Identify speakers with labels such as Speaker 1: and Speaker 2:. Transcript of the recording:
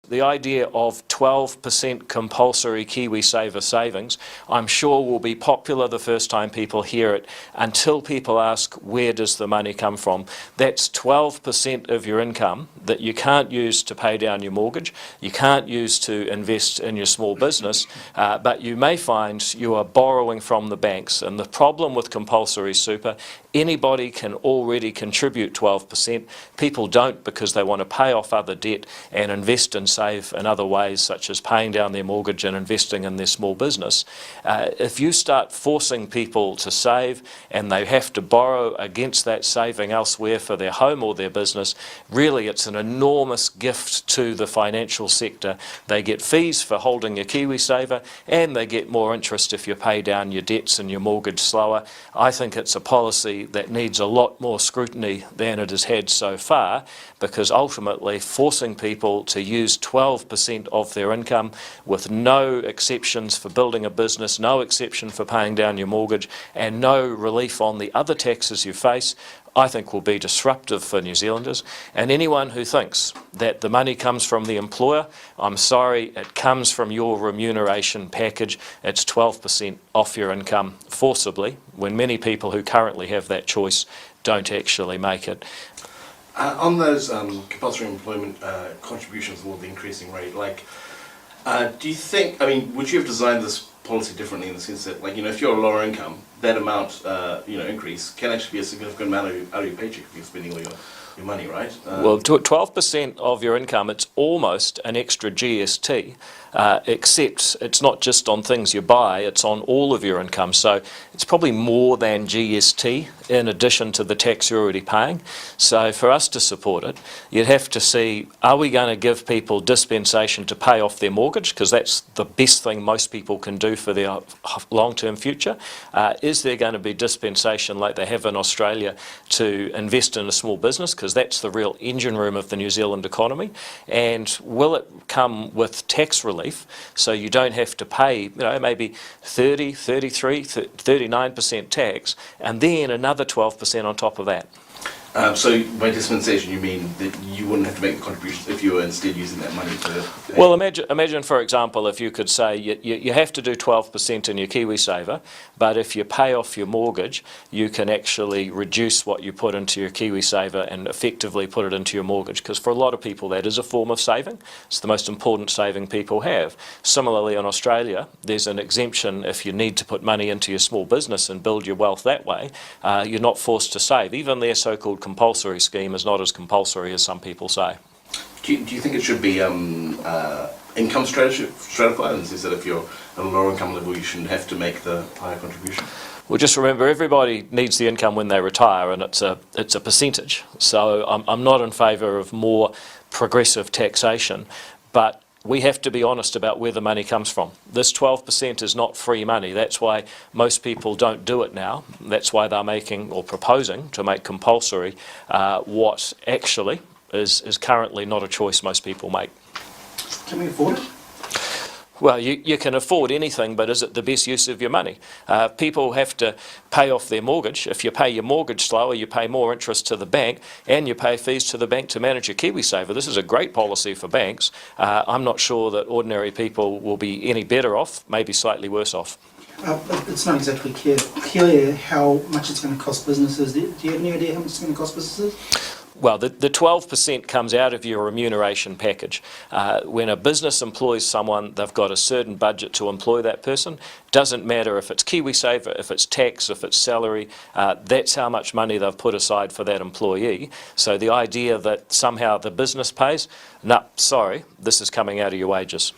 Speaker 1: the idea of 12% compulsory KiwiSaver savings, I'm sure will be popular the first time people hear it, until people ask, where does the money come from? That's 12% of your income that you can't use to pay down your mortgage, you can't use to invest in your small business, but you may find you are borrowing from the banks. And the problem with compulsory super, anybody can already contribute 12%. People don't, because they want to pay off other debt and invest and save in other ways, such as paying down their mortgage and investing in their small business. If you start forcing people to save and they have to borrow against that saving elsewhere for their home or their business, really it's an enormous gift to the financial sector. They get fees for holding your KiwiSaver, and they get more interest if you pay down your debts and your mortgage slower. I think it's a policy that needs a lot more scrutiny than it has had so far, because ultimately forcing people to use 12% of their income with no exceptions for building a business, no exception for paying down your mortgage, and no relief on the other taxes you face, I think will be disruptive for New Zealanders. And anyone who thinks that the money comes from the employer, I'm sorry, it comes from your remuneration package. It's 12% off your income forcibly, when many people who currently have that choice don't actually make it.
Speaker 2: On those compulsory employment contributions with the increasing rate, do you think, would you have designed this policy differently in the sense that, if you're a lower income, that amount, increase can actually be a significant amount out of your paycheck if you're spending all your money, right?
Speaker 1: Well, 12% of your income, it's almost an extra GST, except it's not just on things you buy, it's on all of your income. So it's probably more than GST in addition to the tax you're already paying. So for us to support it, you'd have to see, are we going to give people dispensation to pay off their mortgage? Because that's the best thing most people can do for their long-term future. Is there going to be dispensation like they have in Australia to invest in a small business? Because that's the real engine room of the New Zealand economy. And will it come with tax relief, so you don't have to pay, maybe 30, 33, 39% tax, and then another 12% on top of that?
Speaker 2: So by dispensation you mean that you wouldn't have to make the contributions if you were instead using that money to pay?
Speaker 1: Well, imagine for example, if you could say you have to do 12% in your KiwiSaver, but if you pay off your mortgage, you can actually reduce what you put into your KiwiSaver and effectively put it into your mortgage, because for a lot of people that is a form of saving. It's the most important saving people have. Similarly, in Australia, there's an exemption if you need to put money into your small business and build your wealth that way. You're not forced to save. Even their so-called compulsory scheme is not as compulsory as some people say.
Speaker 2: Do you think it should be income stratified, in the sense that if you're at a lower income level you shouldn't have to make the higher contribution?
Speaker 1: Well, just remember, everybody needs the income when they retire, and it's a percentage. So I'm not in favour of more progressive taxation, but we have to be honest about where the money comes from. This 12% is not free money. That's why most people don't do it now. That's why they're making or proposing to make compulsory what actually is currently not a choice most people make.
Speaker 2: Can we afford it?
Speaker 1: Well, you can afford anything, but is it the best use of your money? People have to pay off their mortgage. If you pay your mortgage slower, you pay more interest to the bank, and you pay fees to the bank to manage your KiwiSaver. This is a great policy for banks. I'm not sure that ordinary people will be any better off, maybe slightly worse off.
Speaker 3: It's not exactly clear how much it's going to cost businesses. Do you have any idea how much it's going to cost businesses?
Speaker 1: Well, the 12% comes out of your remuneration package. When a business employs someone, they've got a certain budget to employ that person. Doesn't matter if it's KiwiSaver, if it's tax, if it's salary, that's how much money they've put aside for that employee. So the idea that somehow the business pays, no, sorry, this is coming out of your wages.